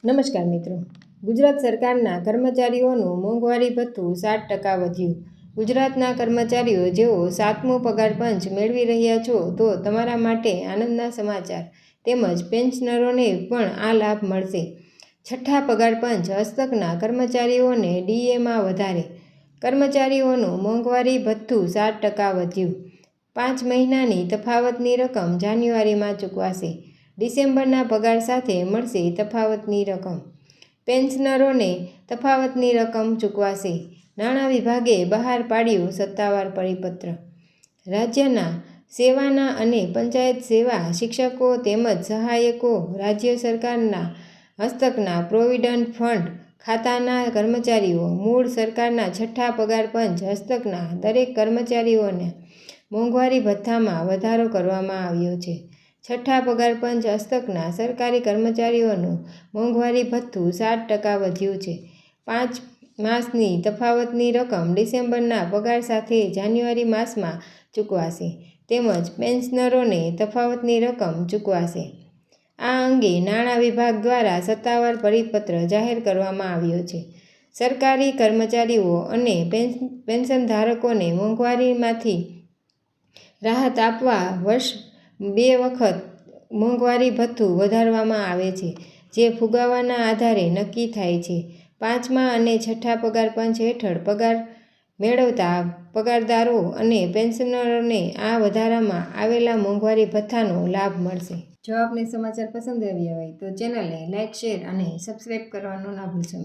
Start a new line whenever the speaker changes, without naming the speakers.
નમસ્કાર મિત્રો, ગુજરાત સરકારના કર્મચારીઓનું મોંઘવારી ભથ્થું 7% વધ્યું। ગુજરાતના કર્મચારીઓ જેઓ 7મો પગાર પંચ મેળવી રહ્યા છો તો તમારા માટે આનંદના સમાચાર તેમજ પેન્શનરોને પણ આ લાભ મળશે। છઠ્ઠા પગાર પંચ હસ્તકના કર્મચારીઓને ડીએમાં વધારે। કર્મચારીઓનું મોંઘવારી ભથ્થું 7% વધ્યું। 5 મહિનાની તફાવતની રકમ જાન્યુઆરીમાં ચૂકવાશે। ડિસેમ્બરના પગાર સાથે મળશે તફાવતની રકમ। પેન્શનરોને તફાવતની રકમ ચૂકવાશે। નાણાં વિભાગે બહાર પાડ્યું સત્તાવાર પરિપત્ર। રાજ્યના સેવાના અને પંચાયત સેવા શિક્ષકો તેમજ સહાયકો રાજ્ય સરકારના હસ્તકના પ્રોવિડન્ટ ફંડ ખાતાના કર્મચારીઓ મૂળ સરકારના છઠ્ઠા પગાર પંચ હસ્તકના દરેક કર્મચારીઓને મોંઘવારી ભથ્થામાં વધારો કરવામાં આવ્યો છે। છઠ્ઠા પગાર પંચ હસ્તકના સરકારી કર્મચારીઓનું મોંઘવારી ભથ્થું 7% વધ્યું છે। 5 માસની તફાવતની રકમ ડિસેમ્બરના પગાર સાથે જાન્યુઆરી માસમાં ચૂકવાશે તેમજ પેન્શનરોને તફાવતની રકમ ચૂકવાશે। આ અંગે નાણાં વિભાગ દ્વારા સત્તાવાર પરિપત્ર જાહેર કરવામાં આવ્યો છે। સરકારી કર્મચારીઓ અને પેન્શનધારકોને મોંઘવારીમાંથી રાહત આપવા વર્ષ 2 વખત મોંઘવારી ભથ્થું વધારવામાં આવે છે, જે ફુગાવાના આધારે નક્કી થાય છે। 5મા અને છઠ્ઠા પગાર પંચ હેઠળ પગાર મેળવતા પગારદારો અને પેન્શનરોને આ વધારવામાં આવેલા મોંઘવારી ભથ્થાનો લાભ મળશે। જો આપને સમાચાર પસંદ આવ્યા હોય તો ચેનલને લાઇક, શેર અને સબસ્ક્રાઇબ કરવાનું ના ભૂલશો મિત્રો।